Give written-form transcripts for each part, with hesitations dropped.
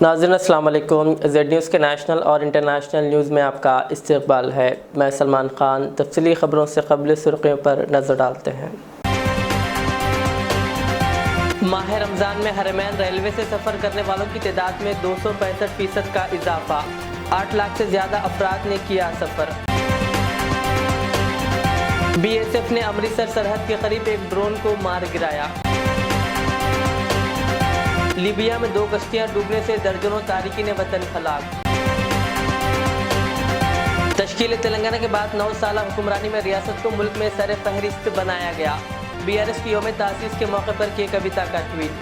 नाज़रीन अस्सलाम वालेकुम। ज़ेड न्यूज़ के नेशनल और इंटरनेशनल न्यूज़ में आपका इस्तकबाल है। मैं सलमान खान। तफसीली ख़बरों से क़ब्ल सुर्ख़ियों पर नज़र डालते हैं। माह रमज़ान में हरमैन रेलवे से सफ़र करने वालों की तादाद में 265% का इजाफा। 8 लाख से ज़्यादा अफराद ने किया सफ़र। BSF ने अमृतसर सरहद के करीब एक ड्रोन को मार गिराया। लीबिया में 2 कश्तियां डूबने से दर्जनों तारिकीन वतन हलाक। तश्कील तेलंगाना के बाद 9 साल हुक्मरानी में रियासत को मुल्क में सर फहरिस्त बनाया गया। BRS की यौम तासीस के मौके पर किए कविता का ट्वीट।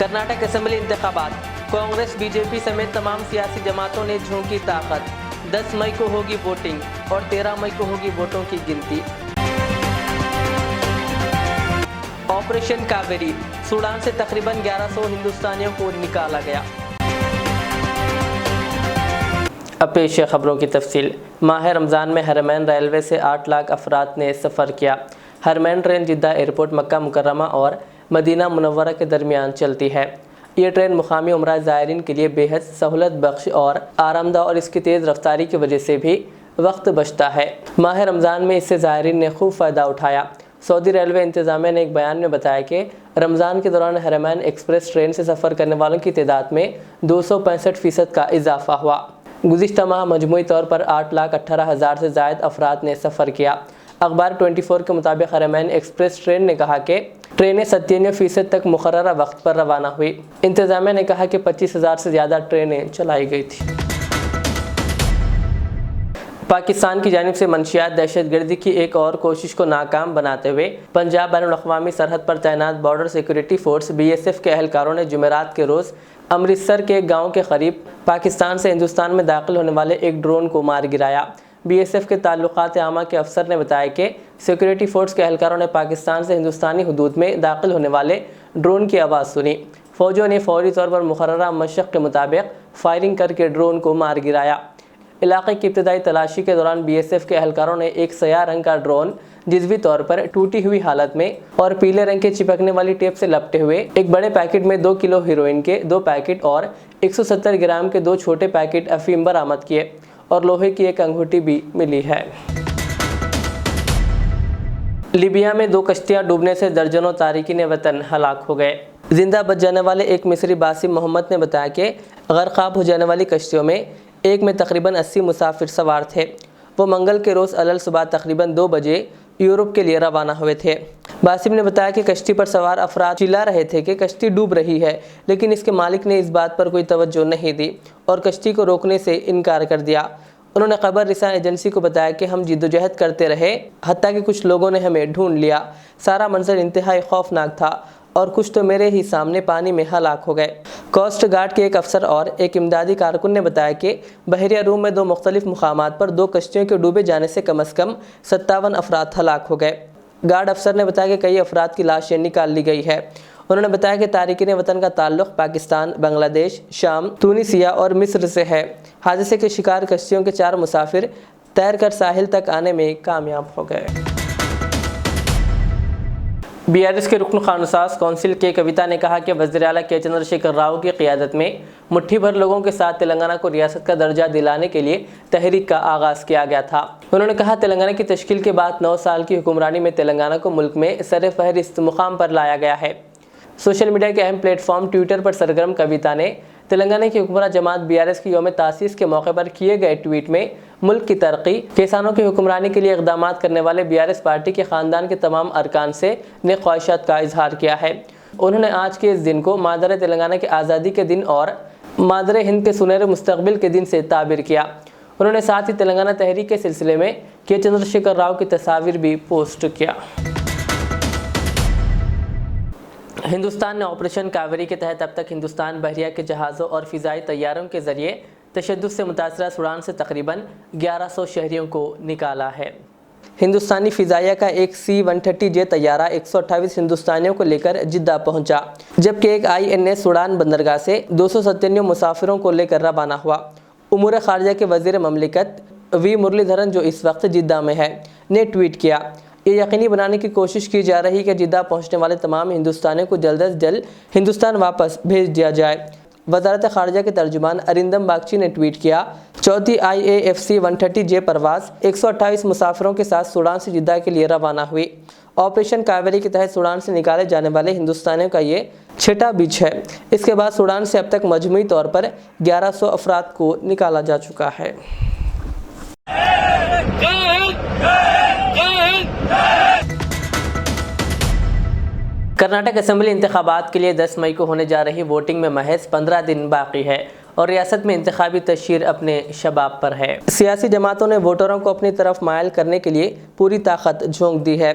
कर्नाटक असेंबली इंतखाबात, कांग्रेस BJP समेत तमाम सियासी जमातों ने झोंकी ताकत। 10 मई को होगी वोटिंग और 13 मई को होगी वोटों की गिनती। ऑपरेशन कावेरी, सूडान से तकरीबन 1100 हिंदुस्तानियों को निकाला गया। अब पेश है खबरों की तफसील। माह रमज़ान में हरमैन रेलवे से 8 लाख अफराद ने सफ़र किया। हरमैन ट्रेन जिद्दा एयरपोर्ट, मक्का मुकर्रमा और मदीना मुनव्वरा के दरमियान चलती है। ये ट्रेन मुकामी उमरा ज़ायरीन के लिए बेहद सहूलत बख्श और आरामदा और इसकी तेज़ रफ्तारी की वजह से भी वक्त बचता है। माह रमज़ान में इससे ज़ायरीन ने खूब फ़ायदा उठाया। सऊदी रेलवे इंतज़ामिया ने एक बयान में बताया कि रमज़ान के दौरान हरमैन एक्सप्रेस ट्रेन से सफ़र करने वालों की तादाद में 265% का इजाफा हुआ। गुज़िश्ता माह मजमूई तौर पर 8,18,000 से ज़ायद अफराद ने सफ़र किया। अखबार 24 के मुताबिक हरमैन एक्सप्रेस ट्रेन ने कहा कि ट्रेनें 97% तक मुकर्ररा वक्त पर रवाना हुई। इंतज़ामिया ने कहा कि 25,000 से ज़्यादा ट्रेनें चलाई गई थी। पाकिस्तान की जानिब से मनशियात दहशतगर्दी की एक और कोशिश को नाकाम बनाते हुए पंजाब बैनुल-अक़वामी सरहद पर तैनात बॉर्डर सिक्योरिटी फोर्स BSF के एहलकारों ने जुमेरात के रोज़ अमृतसर के एक गाँव के करीब पाकिस्तान से हिंदुस्तान में दाखिल होने वाले एक ड्रोन को मार गिराया। BSF के ताल्लुकात आमा के अफसर ने बताया कि सिक्योरिटी फोर्स के एहलकारों ने पाकिस्तान से हिंदुस्तानी हदूद में दाखिल होने वाले ड्रोन की आवाज़ सुनी। फ़ौजों ने फौरी तौर पर मुकर्ररा मशक़ के मुताबिक फ़ायरिंग करके ड्रोन को मार गिराया। इलाके की इब्तदाई तलाशी के दौरान BSF के एहलकारों ने एक सयाह रंग का ड्रोन जिज़वी तौर पर टूटी हुई हालत में और पीले रंग के चिपकने वाली टेप से लपटे हुए एक बड़े पैकेट में 2 किलो हीरोइन के 2 पैकेट और 170 ग्राम के 2 छोटे पैकेट अफीम बरामद किए और लोहे की एक अंगूठी भी मिली है। लीबिया में 2 कश्तियां डूबने से दर्जनों तारिकीन वतन हलाक हो गए। जिंदा बच जाने वाले एक मिस्री बासिम मोहम्मद ने बताया कि गर्क़ाब हो जाने वाली कश्तियों में एक में तकरीबन 80 मुसाफिर सवार थे। वो मंगल के रोज़ अलल सुबह तकरीबन 2 बजे यूरोप के लिए रवाना हुए थे। बासिम ने बताया कि कश्ती पर सवार अफराद चिल्ला रहे थे कि कश्ती डूब रही है, लेकिन इसके मालिक ने इस बात पर कोई तवज्जो नहीं दी और कश्ती को रोकने से इनकार कर दिया। उन्होंने खबर रिसा एजेंसी को बताया कि हम जिद्दोजहद करते रहे, हत्ता कि कुछ लोगों ने हमें ढूंढ लिया। सारा मंजर इंतहाई खौफनाक था और कुछ तो मेरे ही सामने पानी में हलाक हो गए। कोस्ट गार्ड के एक अफसर और एक इमदादी कारकुन ने बताया कि बहरिया रूम में 2 मुख्तलिफ मुकामात पर 2 कश्तियों के डूबे जाने से कम अज़ कम 57 अफराद हलाक हो गए। गार्ड अफसर ने बताया कि कई अफराद की लाशें निकाल ली गई है। उन्होंने बताया कि तारिकीन वतन का ताल्लुक़ पाकिस्तान, बांग्लादेश, शाम, तुनिसिया और मिस्र से है। हादसे के शिकार कश्तियों के 4 मुसाफिर तैरकर साहिल तक आने में कामयाब हो गए। BRS के रुकन क़ानूनसाज़ कौंसिल के कविता ने कहा कि वज़ीर आला के चंद्रशेखर राव की क़ियादत में मुट्ठी भर लोगों के साथ तेलंगाना को रियासत का दर्जा दिलाने के लिए तहरीक का आगाज़ किया गया था। उन्होंने कहा, तेलंगाना की तश्कील के बाद 9 साल की हुक्मरानी में तेलंगाना को मुल्क में सर फहरिस्त मुकाम पर लाया गया है। सोशल मीडिया के अहम प्लेटफॉर्म ट्विटर पर सरगर्म कविता ने तेलंगाना की हुक्मरान जमात BRS की यौम तासीस के मौके पर किए गए ट्वीट में मुल्क की तरक्की, किसानों की हुक्मरानी के लिए इक़दाम करने वाले BRS पार्टी के ख़ानदान के तमाम अरकान से नेक ख्वाहिशात का इजहार किया है। उन्होंने आज के इस दिन को मादर तेलंगाना के आज़ादी के दिन और मादर हिंद के सुनहरे मुस्तक़बिल के दिन से ताबिर किया। उन्होंने साथ ही तेलंगाना तहरीक के सिलसिले में के चंद्रशेखर राव की तस्वीर भी पोस्ट किया। हिंदुस्तान ने ऑपरेशन कावेरी के तहत अब तक हिंदुस्तान बहरिया के जहाज़ों और फ़िज़ाई तैयारों के ज़रिए तशद्दुद से मुतासरा सूडान से तकरीबन 1100 शहरियों को निकाला है। हिंदुस्तानी फ़िज़ाइया का एक C-130J तैयारा 128 हिंदुस्तानियों को लेकर जिद्दा पहुंचा, जबकि एक INS सूडान बंदरगाह से 297 मुसाफिरों को लेकर रवाना हुआ। उमूर ख़ारिजा के वज़ीर ममलिकत V मुरलीधरन, जो इस वक्त जिद्दा में है, ने ट्वीट किया, یہ یقینی بنانے کی کوشش کی جا رہی ہے کہ جدہ پہنچنے والے تمام ہندوستانیوں کو جلد از جلد ہندوستان واپس بھیج دیا جائے۔ وزارت خارجہ کے ترجمان ارندم باگچی نے ٹویٹ کیا، چوتھی IAFC 130J پرواز 128 مسافروں کے ساتھ سوڈان سے جدہ کے لیے روانہ ہوئی۔ آپریشن کاویری کے تحت سوڈان سے نکالے جانے والے ہندوستانیوں کا یہ چھٹا بیچ ہے۔ اس کے بعد سوڈان سے اب تک مجموعی طور پر 1100 افراد کو نکالا جا چکا ہے۔ کرناٹک اسمبلی انتخابات کے لیے 10 مئی کو ہونے جا رہی ووٹنگ میں محض 15 دن باقی ہے اور ریاست میں انتخابی تشہیر اپنے شباب پر ہے۔ سیاسی جماعتوں نے ووٹروں کو اپنی طرف مائل کرنے کے لیے پوری طاقت جھونک دی ہے۔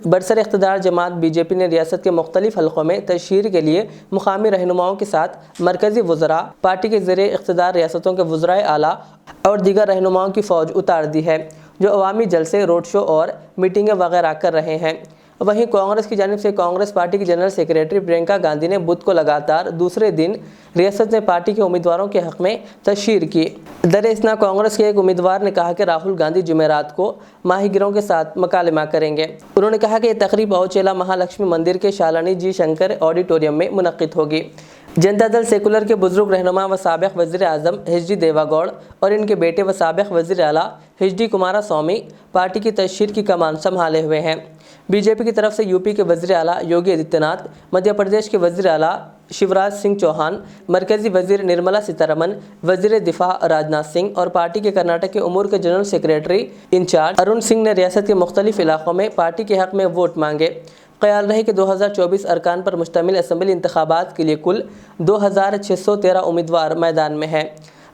برسر اقتدار جماعت BJP نے ریاست کے مختلف حلقوں میں تشہیر کے لیے مقامی رہنماؤں کے ساتھ مرکزی وزراء، پارٹی کے زیر اقتدار ریاستوں کے وزرائے اعلیٰ اور دیگر رہنماؤں کی فوج اتار دی ہے، جو عوامی جلسے، روڈ شو اور میٹنگیں وغیرہ کر رہے ہیں۔ وہیں کانگریس کی جانب سے کانگریس پارٹی کی جنرل سیکریٹری پرینکا گاندھی نے بدھ کو لگاتار دوسرے دن ریاست میں پارٹی کے امیدواروں کے حق میں تشہیر کی۔ دراصل کانگریس کے ایک امیدوار نے کہا کہ راہل گاندھی جمعرات کو ماہی گیروں کے ساتھ مکالمہ کریں گے۔ انہوں نے کہا کہ یہ تقریب اوچیلا مہالکشمی مندر کے شالانی جی شنکر آڈیٹوریم میں منعقد ہوگی۔ جنتا دل سیکولر کے بزرگ رہنما و سابق وزیر اعظم HD دیوا گوڑ اور ان کے بیٹے و سابق وزیر اعلیٰ HD کمارا سوامی پارٹی کی تشہیر کی کمان سنبھالے ہوئے ہیں۔ BJP کی طرف سے UP کے وزیر اعلیٰ یوگی آدتیہ ناتھ، مدھیہ پردیش کے وزیر اعلیٰ شیوراج سنگھ چوہان، مرکزی وزیر نرملا سیتارمن، وزیر دفاع راجناتھ سنگھ اور پارٹی کے کرناٹک کے امور کے general secretary in charge Arun Singh نے ریاست کے مختلف علاقوں میں پارٹی کے حق میں ووٹ مانگے۔ خیال رہے کہ 2024 ارکان پر مشتمل اسمبلی انتخابات کے لیے کل 2613 امیدوار میدان میں ہیں۔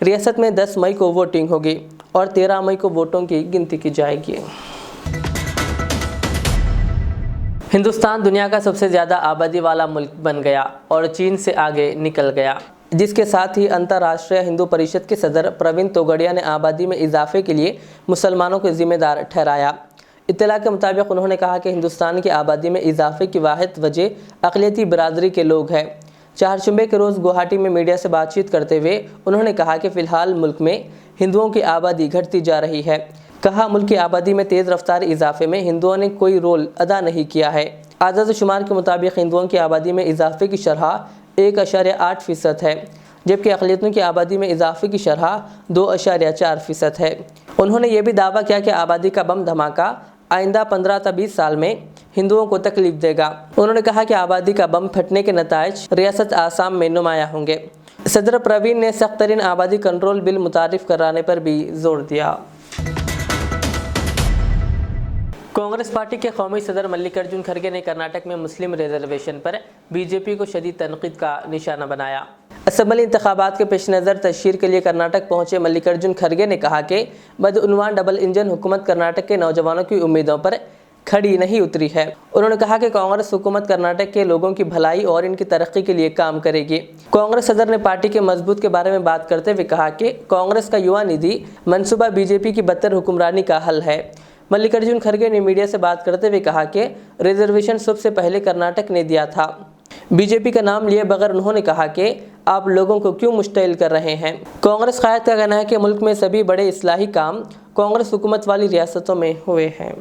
ریاست میں 10 مئی کو ووٹنگ ہوگی اور 13 مئی کو ووٹوں کی گنتی کی جائے گی۔ ہندوستان دنیا کا سب سے زیادہ آبادی والا ملک بن گیا اور چین سے آگے نکل گیا، جس کے ساتھ ہی انترراشٹریہ ہندو پریشد کے صدر پروین توگڑیا نے آبادی میں اضافے کے لیے مسلمانوں کو ذمہ دار ٹھہرایا۔ اطلاع کے مطابق انہوں نے کہا کہ ہندوستان کی آبادی میں اضافے کی واحد وجہ اقلیتی برادری کے لوگ ہیں۔ چہارشنبے کے روز گوہاٹی میں میڈیا سے بات چیت کرتے ہوئے انہوں نے کہا کہ فی الحال ملک میں ہندوؤں کی آبادی گھٹتی جا رہی ہے۔ کہا ملک کی آبادی میں تیز رفتار اضافے میں ہندوؤں نے کوئی رول ادا نہیں کیا ہے۔ اعداد و شمار کے مطابق ہندوؤں کی آبادی میں اضافے کی شرح 1.8% ہے، جبکہ اقلیتوں کی آبادی میں اضافے کی شرح 2.4% ہے۔ انہوں نے یہ بھی دعویٰ کیا کہ آبادی کا بم دھماکہ آئندہ 15 تا 20 سال میں ہندوؤں کو تکلیف دے گا۔ انہوں نے کہا کہ آبادی کا بم پھٹنے کے نتائج ریاست آسام میں نمایاں ہوں گے۔ صدر پروین نے سخت ترین آبادی کنٹرول بل متعارف کرانے پر بھی زور دیا۔ کانگریس پارٹی کے قومی صدر ملک ارجن کھرگے نے کرناٹک میں مسلم ریزرویشن پر BJP کو شدید تنقید کا نشانہ بنایا۔ اسمبلی انتخابات کے پیش نظر تشہیر کے لیے کرناٹک پہنچے ملک ارجن کھرگے نے کہا کہ بدعنوان ڈبل انجن حکومت کرناٹک کے نوجوانوں کی امیدوں پر کھڑی نہیں اتری ہے۔ انہوں نے کہا کہ کانگریس حکومت کرناٹک کے لوگوں کی بھلائی اور ان کی ترقی کے لیے کام کرے گی۔ کانگریس صدر نے پارٹی کے مضبوط کے بارے میں بات کرتے ہوئے کہا کہ کانگریس کا یووا ندھی منصوبہ BJP کی بدتر حکمرانی کا حل ہے۔ ملک ارجن کھرگے نے میڈیا سے بات کرتے ہوئے کہا کہ ریزرویشن سب سے پہلے کرناٹک نے دیا تھا۔ BJP کا نام لیے بغیر انہوں نے کہا کہ آپ لوگوں کو کیوں مشتعل کر رہے ہیں۔ کانگریس قائد کا کہنا ہے کہ ملک میں سبھی بڑے اصلاحی کام کانگریس حکومت والی ریاستوں میں ہوئے ہیں۔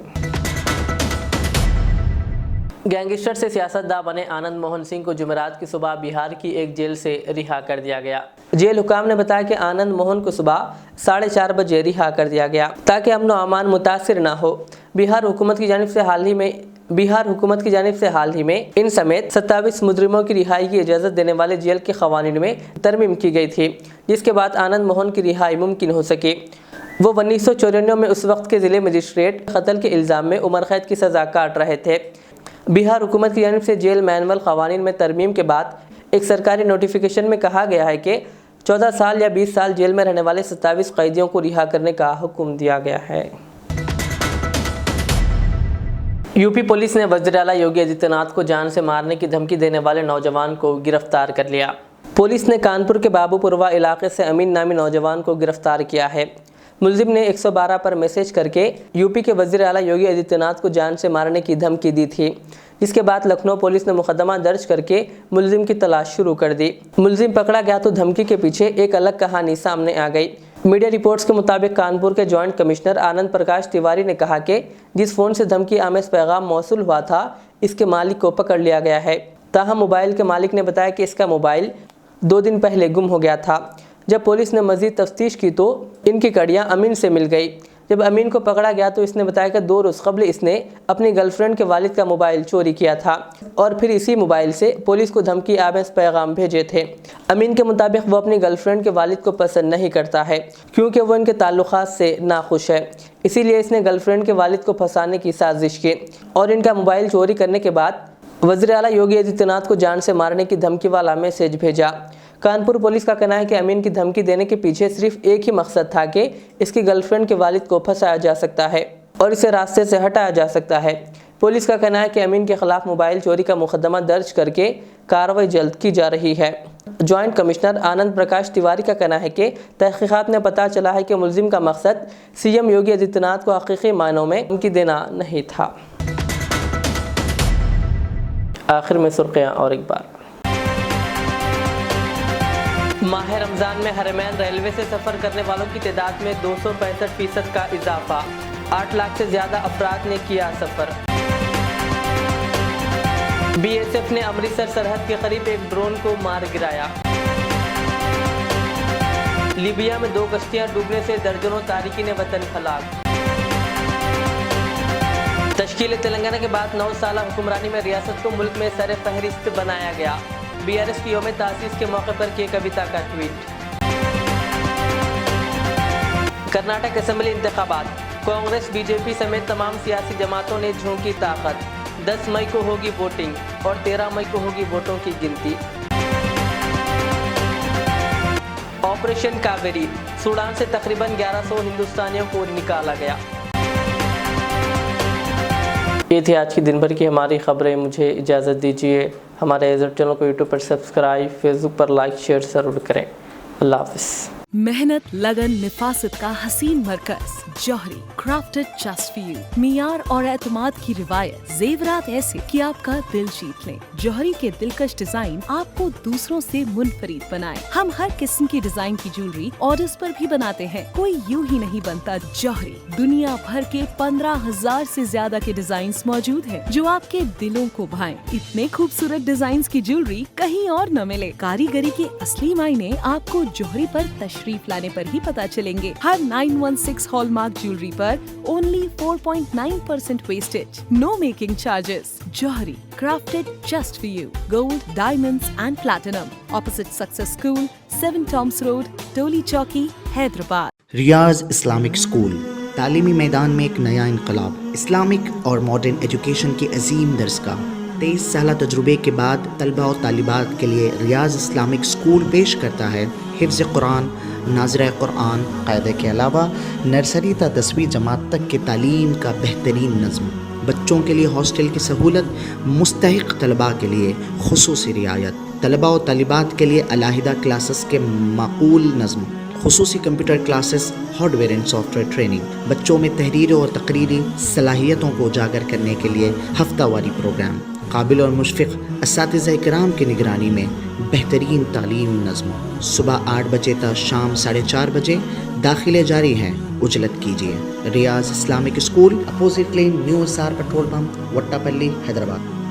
گینگسٹر سے سیاستداں بنے آنند موہن سنگھ کو جمعرات کی صبح بہار کی ایک جیل سے رہا کر دیا گیا۔ جیل حکام نے بتایا کہ آنند موہن کو صبح 4:30 بجے رہا کر دیا گیا تاکہ امن و امان متاثر نہ ہو۔ بہار حکومت کی جانب سے حال ہی میں ان سمیت 27 مجرموں کی رہائی کی اجازت دینے والے جیل کے قوانین میں ترمیم کی گئی تھی، جس کے بعد آنند موہن کی رہائی ممکن ہو سکی۔ وہ 1994 میں اس وقت کے ضلع مجسٹریٹ قتل کے الزام میں عمر قید کی سزا کاٹ رہے تھے۔ بہار حکومت کی جانب سے جیل مینول قوانین میں ترمیم کے بعد ایک سرکاری نوٹیفیکیشن میں کہا گیا ہے کہ 14 سال یا 20 سال جیل میں رہنے والے 27 قیدیوں کو رہا کرنے کا حکم دیا گیا ہے۔ UP پولیس نے وزیر اعلیٰ یوگی آدتیہ ناتھ کو جان سے مارنے کی دھمکی دینے والے نوجوان کو گرفتار کر لیا۔ پولیس نے کانپور کے بابو پوروا علاقے سے امین نامی نوجوان کو گرفتار کیا ہے۔ ملزم نے 112 پر میسج کر کے UP کے وزیر اعلیٰ یوگی آدتیہ ناتھ کو جان سے مارنے کی دھمکی دی تھی، جس کے بعد لکھنؤ پولیس نے مقدمہ درج کر کے ملزم کی تلاش شروع کر دی۔ ملزم پکڑا گیا تو دھمکی کے پیچھے ایک الگ کہانی سامنے آ گئی۔ मीडिया रिपोर्ट्स के मुताबिक कानपुर के जॉइंट कमिश्नर आनंद प्रकाश तिवारी ने कहा कि जिस फ़ोन से धमकी आमेज पैगाम मौसूल हुआ था, इसके मालिक को पकड़ लिया गया है। ताहम मोबाइल के मालिक ने बताया कि इसका मोबाइल 2 दिन पहले गुम हो गया था। जब पुलिस ने मज़ीद तफ्तीश की तो इनकी कड़ियाँ अमीन से मिल गई। जब अमीन को पकड़ा गया तो इसने बताया कि 2 रोज़ कबल इसने अपनी गर्लफ्रेंड के वालिद का मोबाइल चोरी किया था और फिर इसी मोबाइल से पुलिस को धमकी आमेज पैगाम भेजे थे। अमीन के मुताबिक वो अपनी गर्लफ्रेंड के वालिद को पसंद नहीं करता है क्योंकि वो इनके ताल्लुकात से नाखुश है। इसीलिए इसने गर्लफ्रेंड के वालिद को फंसाने की साजिश की और इनका मोबाइल चोरी करने के बाद वज़ीर आला योगी आदित्यनाथ को जान से मारने की धमकी वाला मैसेज भेजा। कानपुर पुलिस का कहना है कि अमीन की धमकी देने के पीछे सिर्फ एक ही मकसद था कि इसकी गर्लफ्रेंड के वालिद को फंसाया जा सकता है और इसे रास्ते से हटाया जा सकता है। पुलिस का कहना है कि अमीन के खिलाफ मोबाइल चोरी का मुकदमा दर्ज करके कार्रवाई जल्द की जा रही है। जॉइंट कमिश्नर आनंद प्रकाश तिवारी का कहना है कि तहकीकात में पता चला है कि मुलजिम का मकसद सीएम योगी आदित्यनाथ को हकीकी मायनों में धमकी देना नहीं था। आखिर में सुर्खियाँ और एक बार। माह रमज़ान में हरमैन रेलवे से सफ़र करने वालों की तादाद में 265% का इजाफा। 8 लाख से ज़्यादा अफराद ने किया सफ़र। BSF ने अमृतसर सरहद के करीब एक ड्रोन को मार गिराया। लीबिया में 2 कश्तियां डूबने से दर्जनों तारिकीन वतन हलाक। तश्कील तेलंगाना के बाद 9 साल हुक्मरानी में रियासत को मुल्क में सर फहरिस्त बनाया गया। BRS की यौम तासीस के मौके पर के कविता का ट्वीट। कर्नाटक असेंबली इंतखाबात, कांग्रेस BJP समेत तमाम सियासी जमातों ने झोंकी ताकत। 10 मई को होगी वोटिंग और 13 मई को होगी वोटों की गिनती। ऑपरेशन कावेरी, सूडान से तकरीबन 1100 हिंदुस्तानियों को निकाला गया। ये थी आज की दिन भर की हमारी खबरें। मुझे इजाज़त दीजिए। हमारे एजर चैनल को यूट्यूब पर सब्सक्राइब, फेसबुक पर लाइक शेयर ज़रूर करें। अल्लाह हाफ़िज़। मेहनत, लगन, निफासत का हसीन मरकज जौहरी, क्राफ्टेड जस्ट फॉर यू। मियार और एतमाद की रिवायत, जेवरात ऐसे कि आपका दिल जीत लें। जौहरी के दिलकश डिजाइन आपको दूसरों से मुनफरिद बनाए। हम हर किस्म की डिजाइन की ज्वेलरी ऑर्डर्स पर भी बनाते हैं। कोई यूं ही नहीं बनता। जौहरी दुनिया भर के 15,000 से ज्यादा के डिजाइन मौजूद हैं जो आपके दिलों को भाएं। इतने खूबसूरत डिजाइन की ज्वेलरी कहीं और न मिले। कारीगरी के असली मायने आपको जौहरी पर तशरीफ लाने पर ही पता चलेंगे। हर 916 हॉलमार्क ज्वेलरी पर only 4.9% wastage, no making charges. Jauhari, crafted just for you. Gold, diamonds and platinum. Opposite Success School, 7 Toms Road, Toli Chowki, Hyderabad. Riyaz Islamic school, तालीमी मैदान में एक नया इनकलाब। इस्लामिक और मॉडर्न एजुकेशन की अजीम दरसगाह। 23 साल तजुर्बे के बाद तलबा और तालिबात के लिए रियाज इस्लामिक स्कूल पेश करता है हिफ्ज़ कुरान, नाज़िरा कुरान, क़ायदे के अलावा नर्सरी ta 10वीं जमात तक के तालीम का बेहतरीन नज़्म। बच्चों के लिए हॉस्टल की सहूलत, मुस्तहिक़ तलबा के लिए खुसूसी रियायत, तलबा और तालिबात के लिए अलहदा क्लासेस के माकूल नज़्म, खुसूसी computer classes, hardware and software training. बच्चों में तहरीरी और तकरीरी सलाहियतों को उजागर करने के लिए हफ्तावारी प्रोग्राम। काबिल और मुशफ़िक़ असातिज़ा किराम की निगरानी में बेहतरीन तालीम नज़्म। सुबह 8 बजे तक शाम 4:30 बजे दाखिले जारी हैं। उजलत कीजिए। Riyaz Islamic school, opposite lane, new SR petrol pump, Vattapalli, Hyderabad.